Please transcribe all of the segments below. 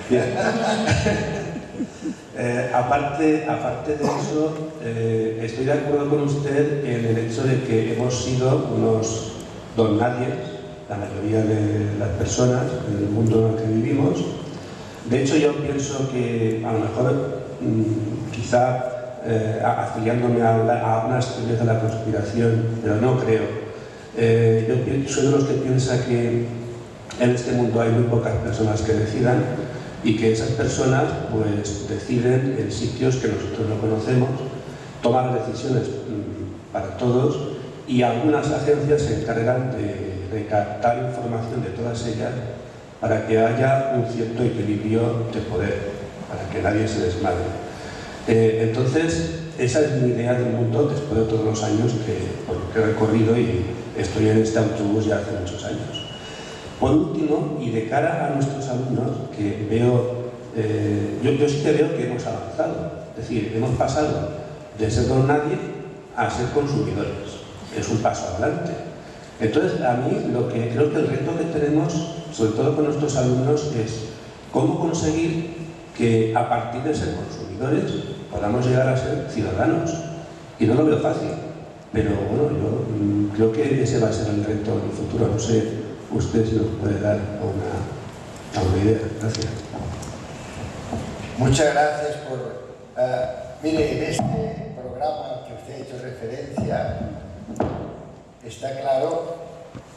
Bien. Aparte de eso, estoy de acuerdo con usted en el hecho de que hemos sido unos don nadies, la mayoría de las personas en el mundo en el que vivimos. De hecho, yo pienso que a lo mejor, quizá afiliándome a unas teorías de la conspiración, pero no creo. Yo soy de los que piensa que en este mundo hay muy pocas personas que decidan y que esas personas pues deciden en sitios que nosotros no conocemos, toman decisiones para todos y algunas agencias se encargan de recaptar información de todas ellas para que haya un cierto equilibrio de poder, para que nadie se desmadre. Entonces, esa es mi idea del mundo después de todos los años que he recorrido y estoy en este autobús ya hace muchos años. Por último, y de cara a nuestros alumnos, que veo, yo sí que veo que hemos avanzado, es decir, hemos pasado de ser don nadie a ser consumidores, es un paso adelante. Entonces, a mí creo que el reto que tenemos, sobre todo con nuestros alumnos, es cómo conseguir que a partir de ser consumidores podamos llegar a ser ciudadanos. Y no lo veo fácil, pero bueno, yo creo que ese va a ser el reto en el futuro. No sé usted si nos puede dar una idea. Gracias. Muchas gracias por... mire, en este programa que usted ha hecho referencia, está claro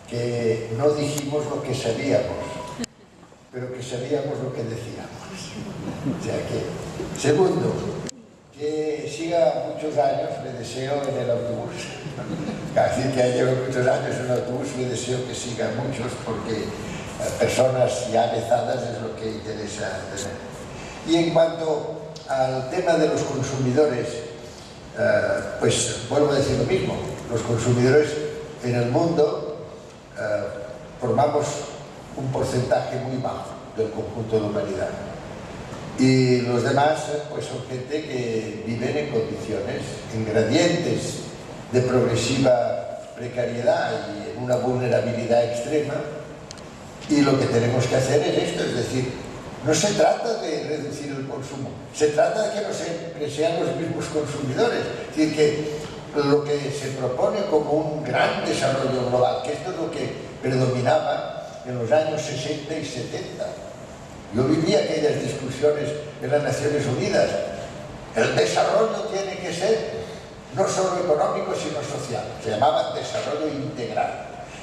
que no dijimos lo que sabíamos, pero que sabíamos lo que decíamos. O sea que, segundo, que siga muchos años, le deseo en el autobús. Así que llevo muchos años en el autobús, le deseo que sigan muchos, porque personas ya avezadas es lo que interesa tener. Y en cuanto al tema de los consumidores, pues vuelvo a decir lo mismo. Los consumidores en el mundo formamos un porcentaje muy bajo del conjunto de la humanidad. Y los demás pues son gente que viven en condiciones, en gradientes de progresiva precariedad y en una vulnerabilidad extrema. Y lo que tenemos que hacer es esto, es decir, no se trata de reducir el consumo, se trata de que no siempre sean los mismos consumidores. Es decir, que lo que se propone como un gran desarrollo global, que esto es lo que predominaba en los años 60 y 70. Yo viví aquellas discusiones en las Naciones Unidas. El desarrollo tiene que ser no solo económico, sino social. Se llamaba desarrollo integral.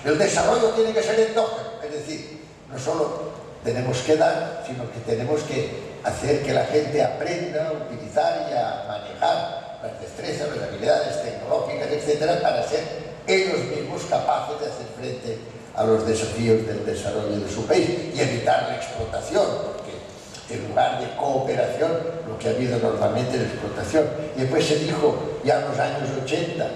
El desarrollo tiene que ser endógeno, es decir, no solo tenemos que dar, sino que tenemos que hacer que la gente aprenda a utilizar y a manejar las destrezas, las habilidades tecnológicas, etcétera, para ser ellos mismos capaces de hacer frente a los desafíos del desarrollo de su país y evitar la explotación, porque en lugar de cooperación, lo que ha habido normalmente es explotación. Y después se dijo, ya en los años 80,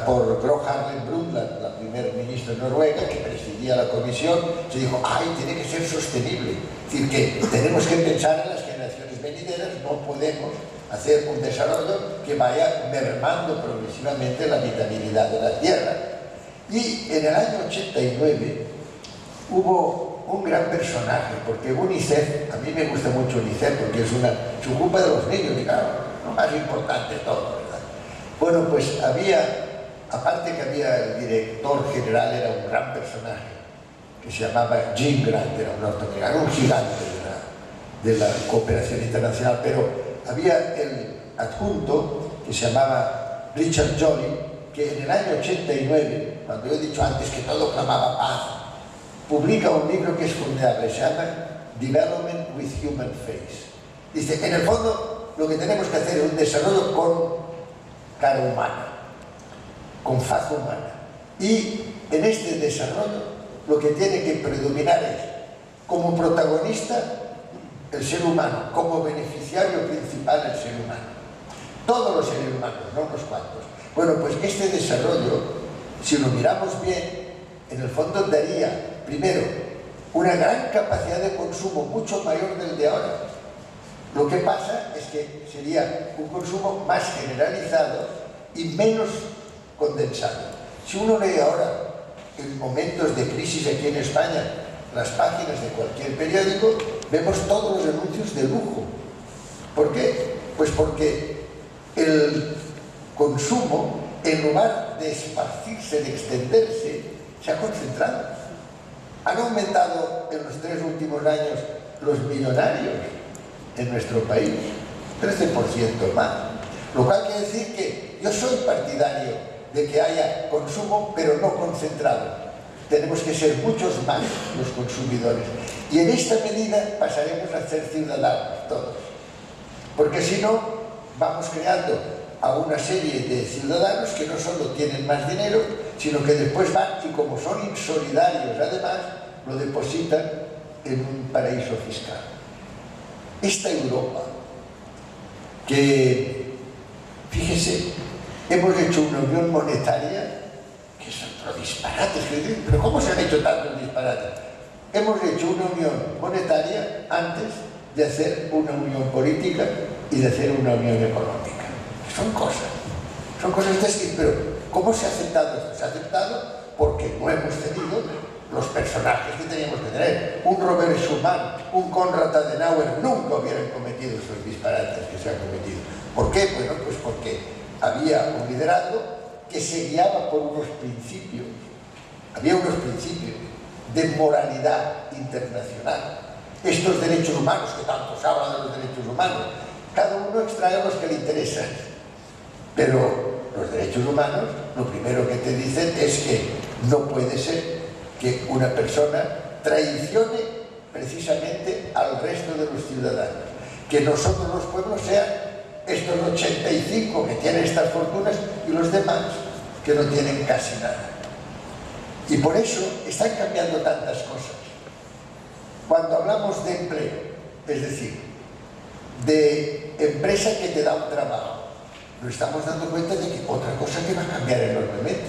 por Gro Harlem Brundtland, la primer ministra de Noruega, que presidía la comisión, se dijo, tiene que ser sostenible. Es decir, que tenemos que pensar en las generaciones venideras, no podemos hacer un desarrollo que vaya mermando progresivamente la habitabilidad de la Tierra. Y en el año 89 hubo un gran personaje, porque UNICEF, a mí me gusta mucho UNICEF porque se ocupa de los niños, y claro, lo más importante de todo, ¿verdad? Bueno, pues aparte que había el director general, era un gran personaje, que se llamaba Jim Grant, era un norteamericano, un gigante de la cooperación internacional, pero había el adjunto que se llamaba Richard Jolly, que en el año 89, cuando yo he dicho antes que todo clamaba paz, publica un libro que es formidable, se llama Development with Human Face. Dice, en el fondo, lo que tenemos que hacer es un desarrollo con cara humana, con faz humana. Y en este desarrollo, lo que tiene que predominar es, como protagonista, el ser humano, como beneficiario principal, el ser humano. Todos los seres humanos, no unos cuantos. Bueno, pues este desarrollo, si lo miramos bien, en el fondo daría, primero, una gran capacidad de consumo, mucho mayor del de ahora. Lo que pasa es que sería un consumo más generalizado y menos condensado. Si uno lee ahora, en momentos de crisis aquí en España, las páginas de cualquier periódico, vemos todos los anuncios de lujo. ¿Por qué? Pues porque el consumo, en lugar de esparcirse, de extenderse, se ha concentrado. Han aumentado en los 3 últimos años los millonarios en nuestro país, 13% más. Lo cual quiere decir que yo soy partidario de que haya consumo, pero no concentrado. Tenemos que ser muchos más los consumidores. Y en esta medida pasaremos a ser ciudadanos todos. Porque si no, vamos creando a una serie de ciudadanos que no solo tienen más dinero, sino que después van y, como son insolidarios además, lo depositan en un paraíso fiscal. Esta Europa, que, fíjese, hemos hecho una unión monetaria, que es otro disparate, pero ¿cómo se han hecho tantos disparates? Hemos hecho una unión monetaria antes de hacer una unión política y de hacer una unión económica. Son cosas de pero ¿cómo se ha aceptado esto? Se ha aceptado porque no hemos tenido los personajes que teníamos que tener. Un Robert Schuman, un Konrad Adenauer nunca hubieran cometido esos disparates que se han cometido. ¿Por qué? Bueno, pues porque había un liderazgo que se guiaba por unos principios. Había unos principios de moralidad internacional. Estos derechos humanos, que tanto se habla de los derechos humanos, cada uno extrae los que le interesan. Pero los derechos humanos, lo primero que te dicen es que no puede ser que una persona traicione precisamente al resto de los ciudadanos. Que nosotros los pueblos sean estos 85 que tienen estas fortunas y los demás que no tienen casi nada. Y por eso están cambiando tantas cosas. Cuando hablamos de empleo, es decir, de empresa que te da un trabajo, nos estamos dando cuenta de que otra cosa que va a cambiar enormemente.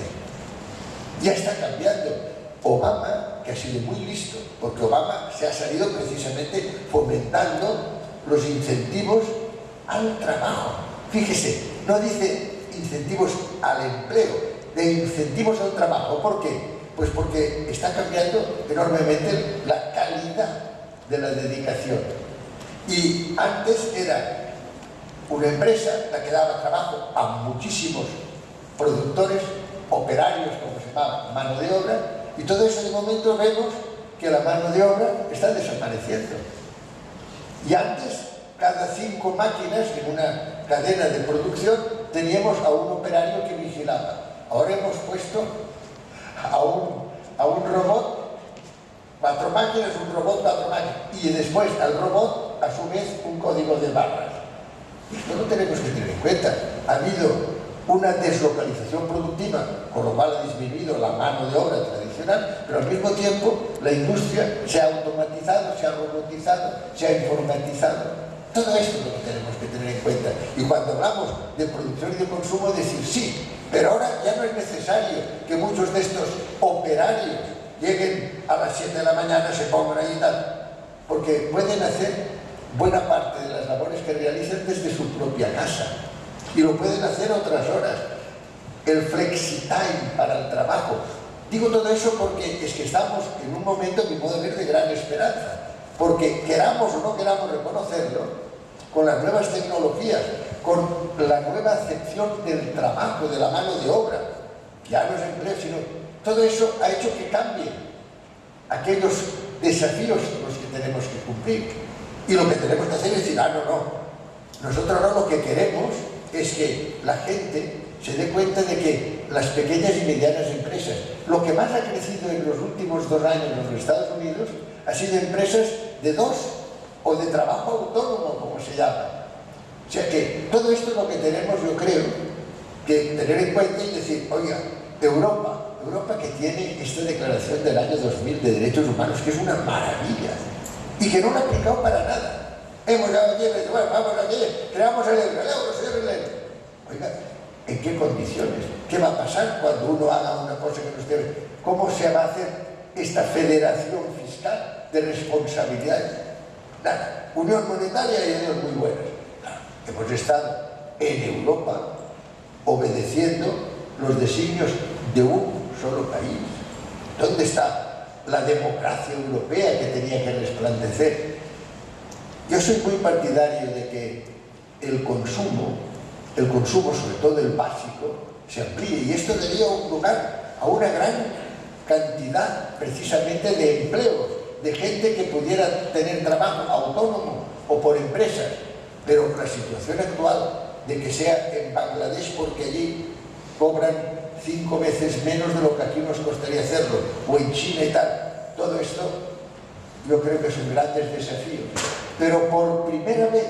Ya está cambiando. Obama, que ha sido muy listo, porque Obama se ha salido precisamente fomentando los incentivos al trabajo. Fíjese, no dice incentivos al empleo, de incentivos al trabajo. ¿Por qué? Pues porque está cambiando enormemente la calidad de la dedicación. Y antes era una empresa la que daba trabajo a muchísimos productores, operarios, como se llama, mano de obra, y todo eso de momento vemos que la mano de obra está desapareciendo. Y antes, cada 5 máquinas en una cadena de producción teníamos a un operario que vigilaba. Ahora hemos puesto a un robot, 4 máquinas, un robot, 4 máquinas, y después al robot, a su vez, un código de barras. Esto no tenemos que tener en cuenta. Ha habido una deslocalización productiva, con lo cual ha disminuido la mano de obra tradicional, pero al mismo tiempo la industria se ha automatizado, se ha robotizado, se ha informatizado. Todo esto es lo que tenemos que tener en cuenta. Y cuando hablamos de producción y de consumo, decir sí, pero ahora ya no es necesario que muchos de estos operarios lleguen a las 7 de la mañana, se pongan ahí y tal, porque pueden hacer buena parte de las labores que realizan desde su propia casa y lo pueden hacer otras horas. El flexi-time para el trabajo. Digo todo eso porque es que estamos en un momento, a mi modo de ver, de gran esperanza, porque queramos o no queramos reconocerlo, con las nuevas tecnologías, con la nueva acepción del trabajo, de la mano de obra, ya no es empleo, sino todo eso ha hecho que cambien aquellos desafíos los que tenemos que cumplir. Y lo que tenemos que hacer es decir, no. Nosotros ahora lo que queremos es que la gente se dé cuenta de que las pequeñas y medianas empresas, lo que más ha crecido en los últimos 2 años en los Estados Unidos, ha sido empresas de 2 o de trabajo autónomo, como se llama. O sea que todo esto es lo que tenemos, yo creo, que tener en cuenta y decir, oiga, Europa que tiene esta declaración del año 2000 de derechos humanos, que es una maravilla, y que no la ha aplicado para nada. Hemos dado aquí, bueno, vamos aquí, creamos el euro, señor el euro. Oiga, ¿en qué condiciones? ¿Qué va a pasar cuando uno haga una cosa que no esté? ¿Cómo se va a hacer esta federación fiscal de responsabilidades? Nada, unión monetaria y unión muy buenas. Claro, hemos estado en Europa obedeciendo los designios de un solo país. ¿Dónde está la democracia europea que tenía que resplandecer Yo soy muy partidario de que el consumo, sobre todo el básico, se amplíe, y esto daría un lugar a una gran cantidad precisamente de empleos, de gente que pudiera tener trabajo autónomo o por empresas. Pero la situación actual de que sea en Bangladesh, porque allí cobran 5 veces menos de lo que aquí nos costaría hacerlo, o en China y tal, todo esto yo creo que son grandes desafíos. Pero por primera vez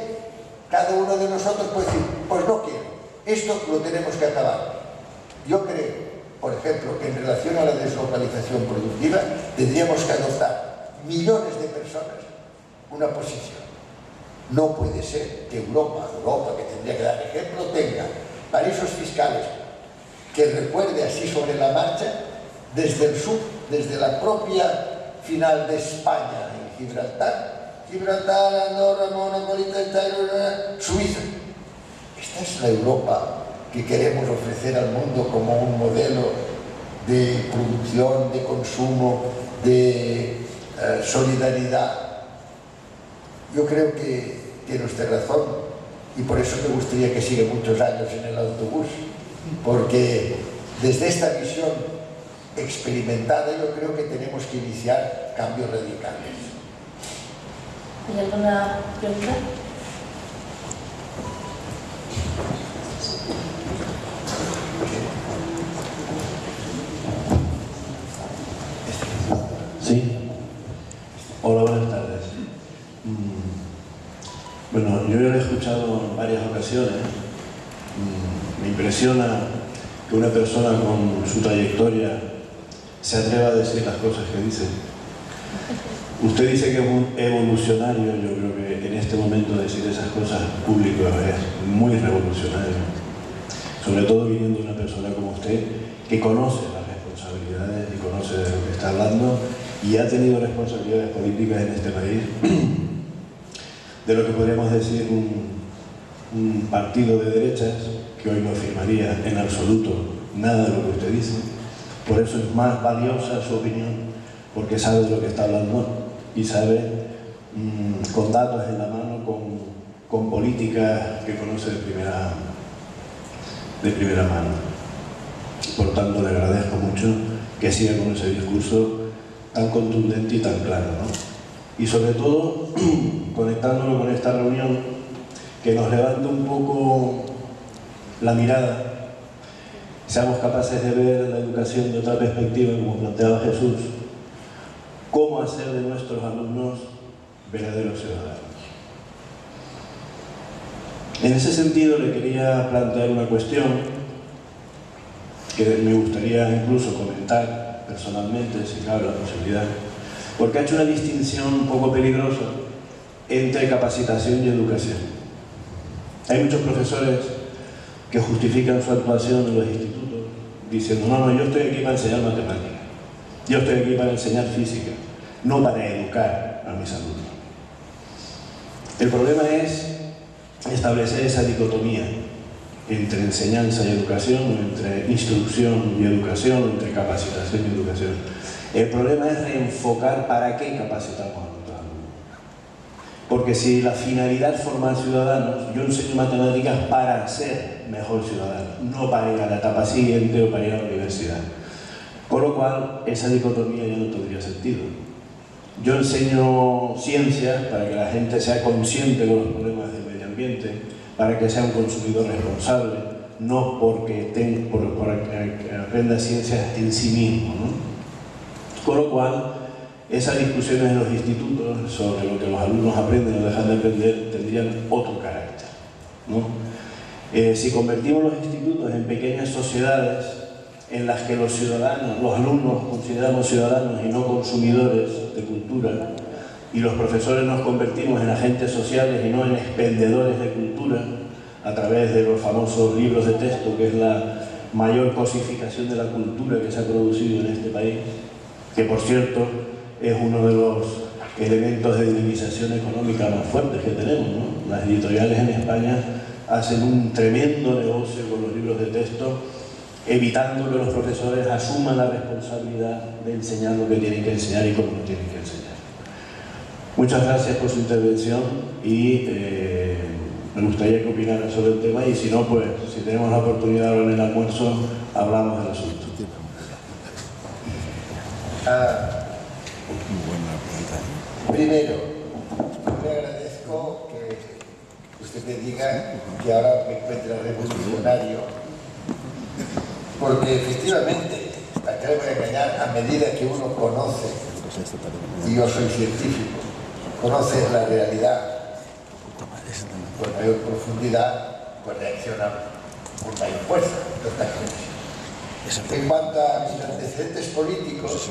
cada uno de nosotros puede decir, pues no quiero, esto lo tenemos que acabar. Yo creo, por ejemplo, que en relación a la deslocalización productiva tendríamos que adoptar millones de personas una posición. No puede ser que Europa, que tendría que dar ejemplo, tenga paraísos fiscales que recuerde así sobre la marcha desde el sur, desde la propia final de España en Gibraltar, Andorra, Mónaco, Suiza. Esta es la Europa que queremos ofrecer al mundo como un modelo de producción, de consumo, de solidaridad. Yo creo que tiene usted razón, y por eso me gustaría que siga muchos años en el autobús, porque desde esta visión experimentada yo creo que tenemos que iniciar cambios radicales. ¿Hay alguna pregunta? Sí. Hola, buenas tardes. Bueno, yo lo he escuchado en varias ocasiones. Me impresiona que una persona con su trayectoria se atreva a decir las cosas que dice. Usted dice que es un evolucionario. Yo creo que en este momento decir esas cosas público es muy revolucionario. Sobre todo viniendo de una persona como usted, que conoce las responsabilidades y conoce de lo que está hablando y ha tenido responsabilidades políticas en este país, de lo que podríamos decir un partido de derechas, que hoy no firmaría en absoluto nada de lo que usted dice. Por eso es más valiosa su opinión, porque sabe de lo que está hablando y sabe con datos en la mano, con políticas que conoce de primera mano. Por tanto, le agradezco mucho que siga con ese discurso tan contundente y tan claro, ¿no? Y sobre todo, conectándolo con esta reunión, que nos levante un poco la mirada, seamos capaces de ver la educación de otra perspectiva, como planteaba Jesús, cómo hacer de nuestros alumnos verdaderos ciudadanos. En ese sentido le quería plantear una cuestión que me gustaría incluso comentar personalmente, si cabe la posibilidad, porque ha hecho una distinción un poco peligrosa entre capacitación y educación. Hay muchos profesores que justifican su actuación en los institutos diciendo, no, yo estoy aquí para enseñar matemáticas, yo estoy aquí para enseñar física, no para educar a mis alumnos. El problema es establecer esa dicotomía entre enseñanza y educación, entre instrucción y educación, entre capacitación y educación. El problema es reenfocar para qué capacitamos a nuestros alumnos. Porque si la finalidad es formar ciudadanos, yo enseño matemáticas para ser mejor ciudadano, no para ir a la etapa siguiente o para ir a la universidad. Con lo cual, esa dicotomía ya no tendría sentido. Yo enseño ciencias para que la gente sea consciente de los problemas del medio ambiente, para que sea un consumidor responsable, no porque aprenda ciencias en sí mismo, ¿no? Con lo cual, esas discusiones en los institutos sobre lo que los alumnos aprenden o dejan de aprender tendrían otro carácter, ¿no? Si convertimos los institutos en pequeñas sociedades en las que los ciudadanos, los alumnos consideramos ciudadanos y no consumidores de cultura, y los profesores nos convertimos en agentes sociales y no en expendedores de cultura a través de los famosos libros de texto, que es la mayor cosificación de la cultura que se ha producido en este país, que por cierto es uno de los elementos de dinamización económica más fuertes que tenemos, ¿no? Las editoriales en España hacen un tremendo negocio con los libros de texto, evitando que los profesores asuman la responsabilidad de enseñar lo que tienen que enseñar y cómo lo tienen que enseñar. Muchas gracias por su intervención y me gustaría que opinara sobre el tema, y si no, pues si tenemos la oportunidad ahora en el almuerzo, hablamos del asunto. Primero, le agradezco que usted me diga que ahora me encuentra revolucionario, porque efectivamente, ¿para qué le voy a engañar? A medida que uno conoce, y yo soy científico, conoce la realidad con mayor profundidad, pues reacciona con mayor fuerza. En cuanto a mis antecedentes políticos,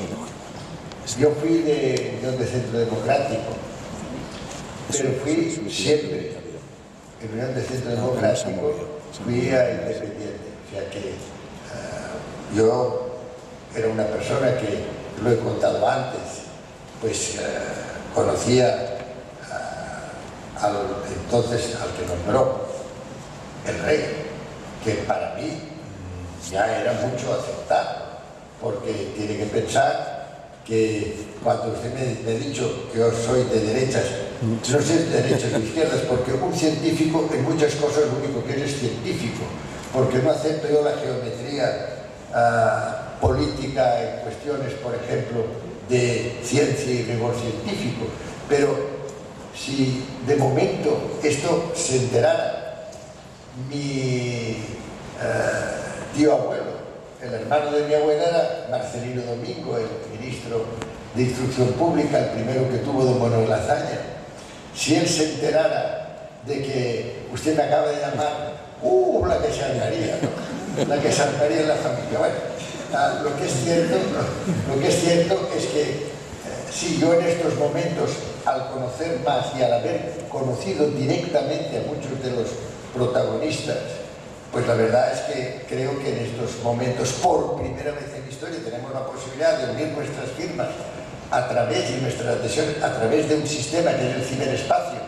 yo fui de Unión de Centro Democrático, pero fui siempre en Unión de Centro Democrático, fui a independiente. O sea que yo era una persona que, lo he contado antes, pues conocía entonces al que nombró el rey, que para mí ya era mucho aceptar, porque tiene que pensar que cuando usted me ha dicho que yo soy de derechas, no sé de derechas o de izquierdas, porque un científico en muchas cosas lo único que es científico, porque no acepto yo la geometría política en cuestiones, por ejemplo, de ciencia y rigor científico, pero si de momento esto se enterara mi tío abuelo, el hermano de mi abuela era Marcelino Domingo, el ministro de Instrucción Pública, el primero que tuvo don Manuel Azaña. Si él se enterara de que usted me acaba de llamar, la que se armaría, ¿no? La que se armaría en la familia. Bueno, lo que es cierto es que sí, yo en estos momentos, al conocer más y al haber conocido directamente a muchos de los protagonistas, pues la verdad es que creo que en estos momentos, por primera vez en la historia, tenemos la posibilidad de unir nuestras firmas a través de nuestra adhesión, a través de un sistema que es el ciberespacio,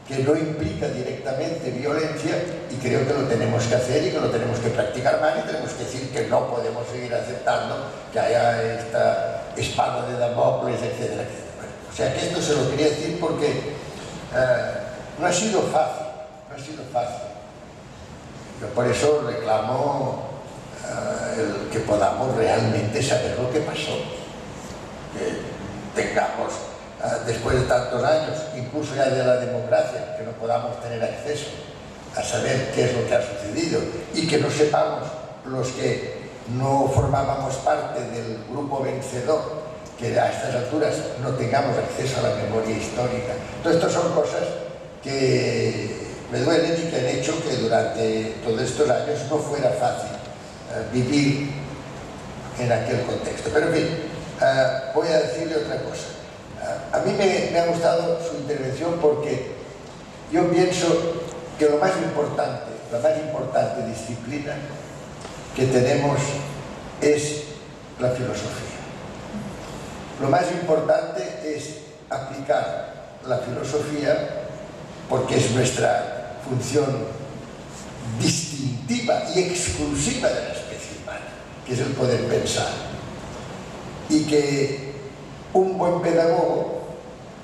que no implica directamente violencia, y creo que lo tenemos que hacer y que lo tenemos que practicar más, y tenemos que decir que no podemos seguir aceptando que haya esta espada de Damocles, etcétera, etcétera. Bueno, o sea que esto se lo quería decir porque no ha sido fácil, no ha sido fácil. Yo por eso reclamo el que podamos realmente saber lo que pasó, que tengamos, después de tantos años, incluso ya de la democracia, que no podamos tener acceso a saber qué es lo que ha sucedido, y que no sepamos, los que no formábamos parte del grupo vencedor, que a estas alturas no tengamos acceso a la memoria histórica. Todas estas son cosas que me duelen y que han hecho que durante todos estos años no fuera fácil vivir en aquel contexto. Pero en fin, voy a decirle otra cosa. A mí me ha gustado su intervención porque yo pienso que la más importante disciplina que tenemos es la filosofía. Lo más importante es aplicar la filosofía, porque es nuestra función distintiva y exclusiva de la especie humana, que es el poder pensar. Y que un buen pedagogo,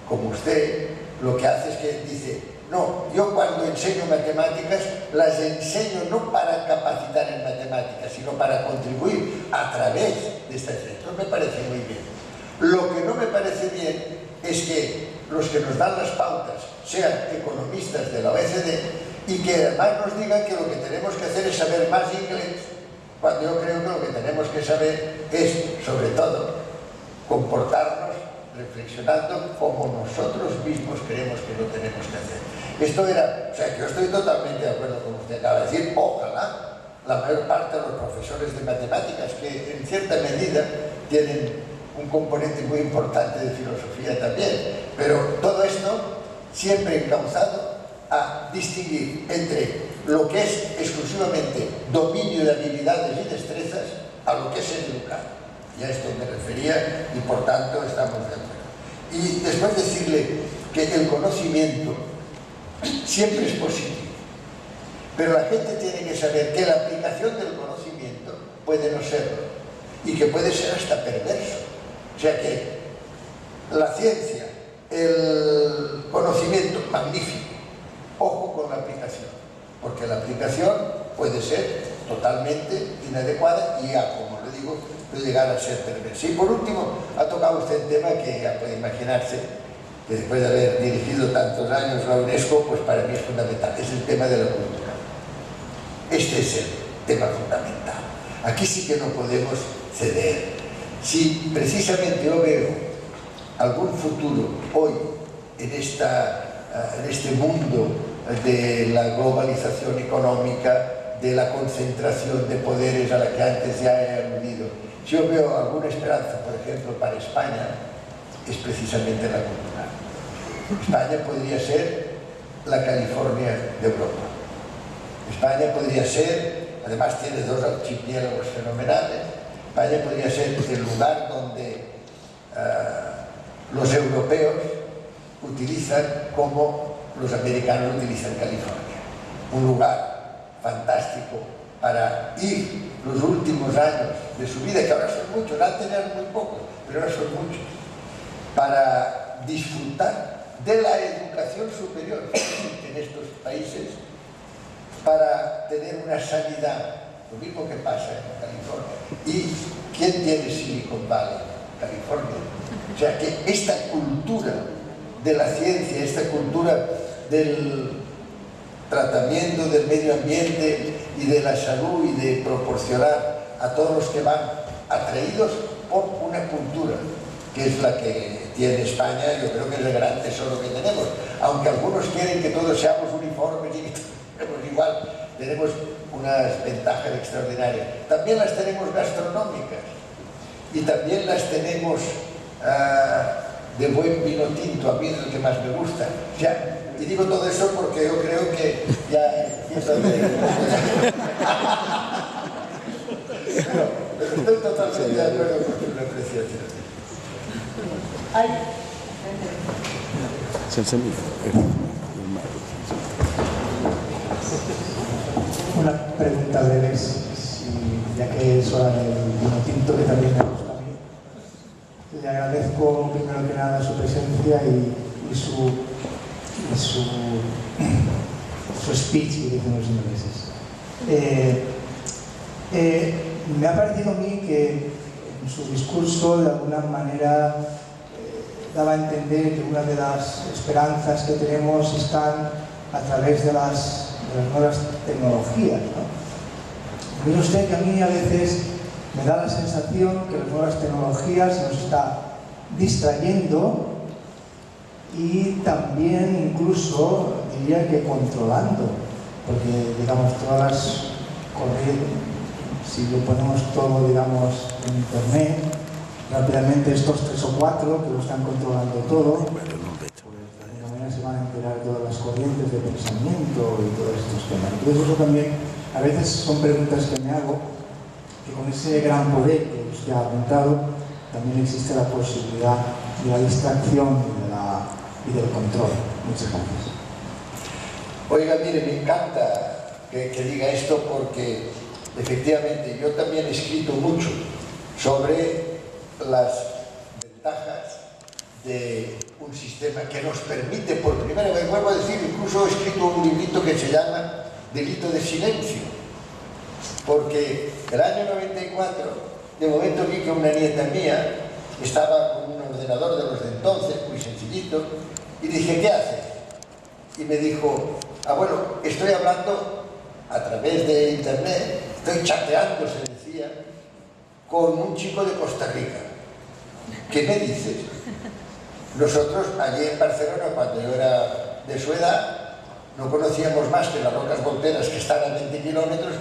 como usted, lo que hace es que dice: no, yo cuando enseño matemáticas, las enseño no para capacitar en matemáticas, sino para contribuir a través de esta enseñanza. Esto me parece muy bien. Lo que no me parece bien es que los que nos dan las pautas sean economistas de la OECD y que además nos digan que lo que tenemos que hacer es saber más inglés, cuando yo creo que lo que tenemos que saber es, sobre todo, comportarnos reflexionando como nosotros mismos creemos que lo tenemos que hacer. Esto era, o sea, yo estoy totalmente de acuerdo con usted acaba de decir, ojalá la mayor parte de los profesores de matemáticas, que en cierta medida tienen un componente muy importante de filosofía también, pero todo esto siempre encauzado a distinguir entre lo que es exclusivamente dominio de habilidades y destrezas a lo que es educar. Y a esto me refería y por tanto estamos de acuerdo. Y después decirle que el conocimiento siempre es positivo, pero la gente tiene que saber que la aplicación del conocimiento puede no serlo y que puede ser hasta perverso. O sea que la ciencia, el conocimiento, magnífico. Ojo con la aplicación, porque la aplicación puede ser totalmente inadecuada y ya, como le digo, puede llegar a ser perversa. Y por último, ha tocado usted el tema que ya puede imaginarse, que después de haber dirigido tantos años la UNESCO, pues para mí es fundamental, es el tema de la cultura. Este es el tema fundamental. Aquí sí que no podemos ceder. Si precisamente yo veo algún futuro hoy en este mundo de la globalización económica, de la concentración de poderes a la que antes ya he aludido, si yo veo alguna esperanza, por ejemplo, para España, es precisamente la cultura. España podría ser la California de Europa. España podría ser, además tiene dos archipiélagos fenomenales, España podría ser el lugar donde los europeos utilizan como los americanos utilizan California. Un lugar fantástico para ir los últimos años de su vida, que ahora son muchos, antes eran muy pocos, pero ahora son muchos, para disfrutar de la educación superior en estos países, para tener una sanidad, lo mismo que pasa en California. ¿Y quién tiene Silicon Valley? California. O sea que esta cultura de la ciencia, esta cultura del tratamiento del medio ambiente y de la salud y de proporcionar a todos los que van atraídos por una cultura, que es la que tiene España, yo creo que es el gran tesoro que tenemos. Aunque algunos quieren que todos seamos uniformes y igual, tenemos unas ventajas extraordinarias. También las tenemos gastronómicas y también las tenemos de buen vino tinto, a mí es el que más me gusta. O sea, y digo todo eso porque yo creo que ya empiezo a ver. Pero estoy totalmente de acuerdo con su apreciación. Ay. Una pregunta breve, ya que es hora del vino tinto, que también me gusta a mí. Le agradezco primero que nada su presencia y su speech, que dicen los ingleses. Me ha parecido a mí que en su discurso de alguna manera daba a entender que una de las esperanzas que tenemos están a través de las nuevas tecnologías, ¿no? Mire usted que a mí a veces me da la sensación que las nuevas tecnologías nos está distrayendo y también incluso diría que controlando, porque digamos todas las corrientes, si lo ponemos todo digamos en internet, rápidamente estos 3 o 4 que lo están controlando todo, de alguna manera se van a enterar todas las corrientes de pensamiento y todos estos temas. Entonces eso también a veces son preguntas que me hago, que con ese gran poder que usted ha apuntado también existe la posibilidad de la distracción y del control. Muchas gracias. Oiga, mire, me encanta que diga esto porque efectivamente yo también he escrito mucho sobre las ventajas de un sistema que nos permite por primera vez, vuelvo a decir, incluso he escrito un librito que se llama Delito de Silencio, porque el año 94 de momento vi que una nieta mía estaba con un ordenador de los de entonces, muy sencillito, y dije, ¿qué haces? Y me dijo, abuelo, estoy hablando a través de internet, estoy chateando, se decía, con un chico de Costa Rica. ¿Qué me dices? Nosotros allí en Barcelona, cuando yo era de su edad, no conocíamos más que las rocas volteras que están a 20 kilómetros